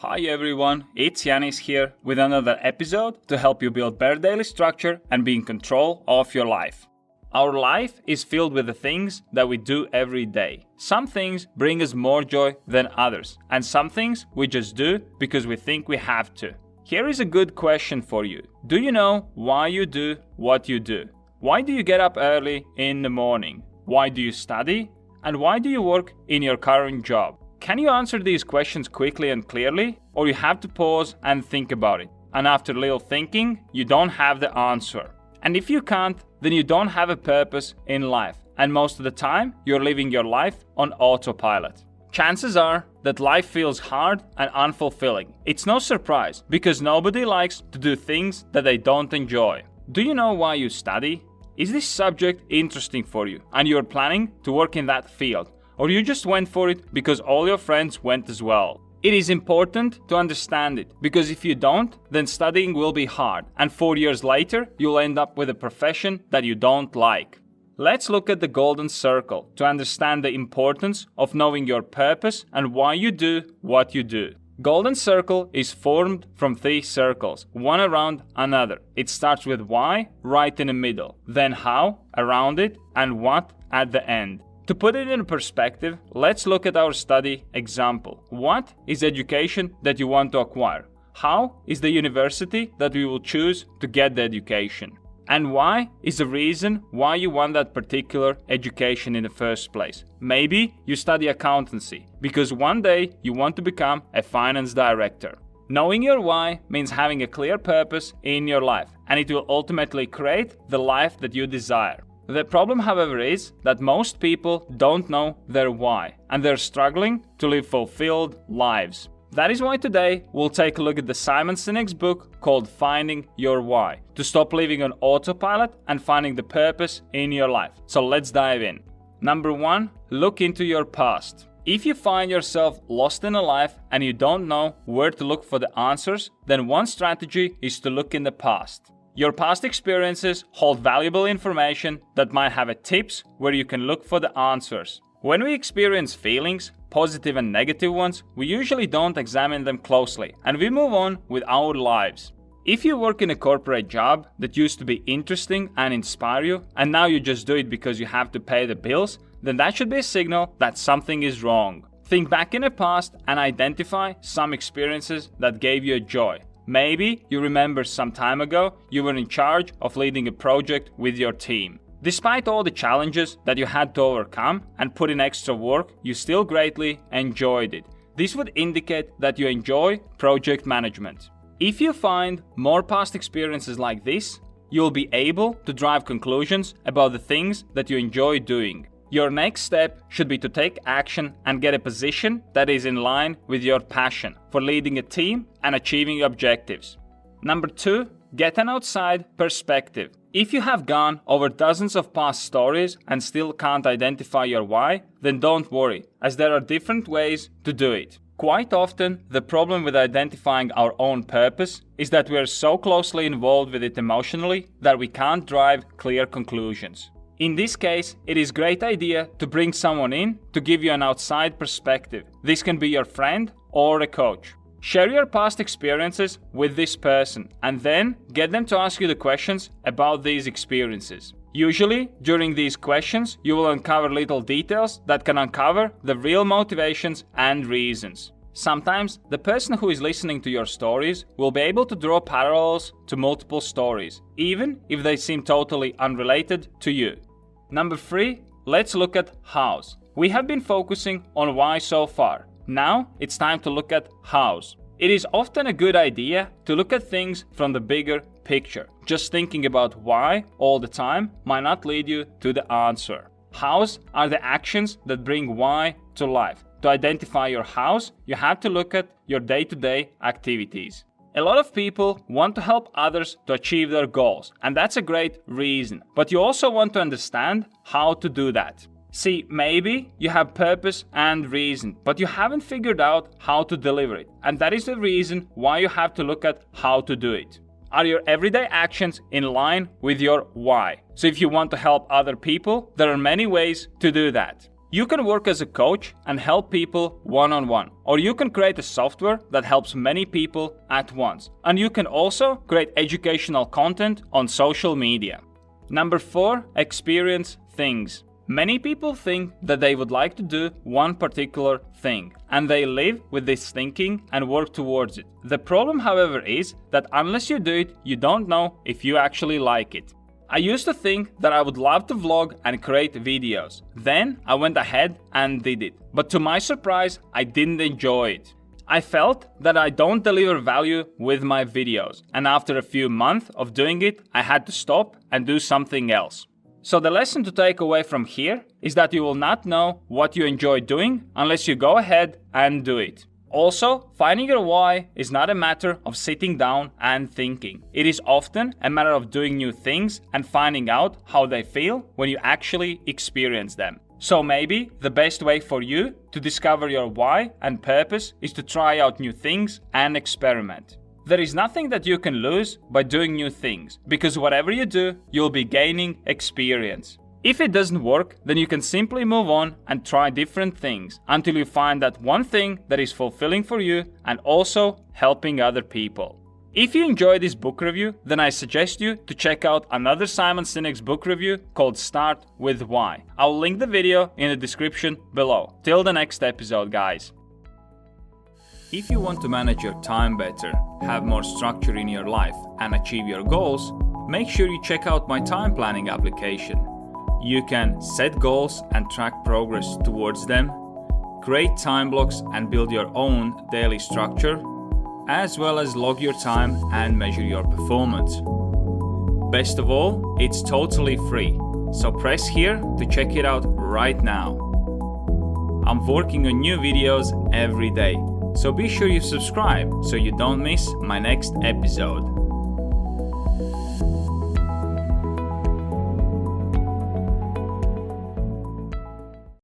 Hi everyone, it's Janis here with another episode to help you build better daily structure and be in control of your life. Our life is filled with the things that we do every day. Some things bring us more joy than others, and some things we just do because we think we have to. Here is a good question for you. Do you know why you do what you do? Why do you get up early in the morning? Why do you study? And why do you work in your current job? Can you answer these questions quickly and clearly, or you have to pause and think about it? And after a little thinking, you don't have the answer. And if you can't, then you don't have a purpose in life. And most of the time, you're living your life on autopilot. Chances are that life feels hard and unfulfilling. It's no surprise, because nobody likes to do things that they don't enjoy. Do you know why you study? Is this subject interesting for you and you're planning to work in that field? Or you just went for it because all your friends went as well? It is important to understand it, because if you don't, then studying will be hard, and 4 years later, you'll end up with a profession that you don't like. Let's look at the golden circle to understand the importance of knowing your purpose and why you do what you do. Golden circle is formed from 3 circles, one around another. It starts with why right in the middle, then how around it, and what at the end. To put it in perspective, let's look at our study example. What is education that you want to acquire? How is the university that we will choose to get the education? And why is the reason why you want that particular education in the first place? Maybe you study accountancy because one day you want to become a finance director. Knowing your why means having a clear purpose in your life, and it will ultimately create the life that you desire. The problem, however, is that most people don't know their why, and they're struggling to live fulfilled lives. That is why today we'll take a look at the Simon Sinek's book called Finding Your Why, to stop living on autopilot and finding the purpose in your life. So let's dive in. Number 1, look into your past. If you find yourself lost in a life and you don't know where to look for the answers, then one strategy is to look in the past. Your past experiences hold valuable information that might have tips where you can look for the answers. When we experience feelings, positive and negative ones, we usually don't examine them closely and we move on with our lives. If you work in a corporate job that used to be interesting and inspire you, and now you just do it because you have to pay the bills, then that should be a signal that something is wrong. Think back in the past and identify some experiences that gave you joy. Maybe you remember some time ago you were in charge of leading a project with your team. Despite all the challenges that you had to overcome and put in extra work, you still greatly enjoyed it. This would indicate that you enjoy project management. If you find more past experiences like this, you'll be able to drive conclusions about the things that you enjoy doing. Your next step should be to take action and get a position that is in line with your passion for leading a team and achieving objectives. Number 2, get an outside perspective. If you have gone over dozens of past stories and still can't identify your why, then don't worry, as there are different ways to do it. Quite often, the problem with identifying our own purpose is that we are so closely involved with it emotionally that we can't drive clear conclusions. In this case, it is a great idea to bring someone in to give you an outside perspective. This can be your friend or a coach. Share your past experiences with this person and then get them to ask you the questions about these experiences. Usually, during these questions, you will uncover little details that can uncover the real motivations and reasons. Sometimes, the person who is listening to your stories will be able to draw parallels to multiple stories, even if they seem totally unrelated to you. Number 3, let's look at hows. We have been focusing on why so far. Now it's time to look at hows. It is often a good idea to look at things from the bigger picture. Just thinking about why all the time might not lead you to the answer. Hows are the actions that bring why to life. To identify your hows, you have to look at your day-to-day activities. A lot of people want to help others to achieve their goals, and that's a great reason. But you also want to understand how to do that. See, maybe you have purpose and reason, but you haven't figured out how to deliver it. And that is the reason why you have to look at how to do it. Are your everyday actions in line with your why? So if you want to help other people, there are many ways to do that. You can work as a coach and help people one-on-one, or you can create a software that helps many people at once. And you can also create educational content on social media. Number 4, experience things. Many people think that they would like to do one particular thing, and they live with this thinking and work towards it. The problem, however, is that unless you do it, you don't know if you actually like it. I used to think that I would love to vlog and create videos. Then I went ahead and did it. But to my surprise, I didn't enjoy it. I felt that I don't deliver value with my videos, and after a few months of doing it, I had to stop and do something else. So the lesson to take away from here is that you will not know what you enjoy doing unless you go ahead and do it. Also, finding your why is not a matter of sitting down and thinking. It is often a matter of doing new things and finding out how they feel when you actually experience them. So maybe the best way for you to discover your why and purpose is to try out new things and experiment. There is nothing that you can lose by doing new things, because whatever you do, you'll be gaining experience. If it doesn't work, then you can simply move on and try different things until you find that one thing that is fulfilling for you and also helping other people. If you enjoyed this book review, then I suggest you to check out another Simon Sinek's book review called Start With Why. I'll link the video in the description below. Till the next episode, guys. If you want to manage your time better, have more structure in your life, and achieve your goals, make sure you check out my time planning application. You can set goals and track progress towards them, create time blocks and build your own daily structure, as well as log your time and measure your performance. Best of all, it's totally free, so press here to check it out right now. I'm working on new videos every day, so be sure you subscribe so you don't miss my next episode.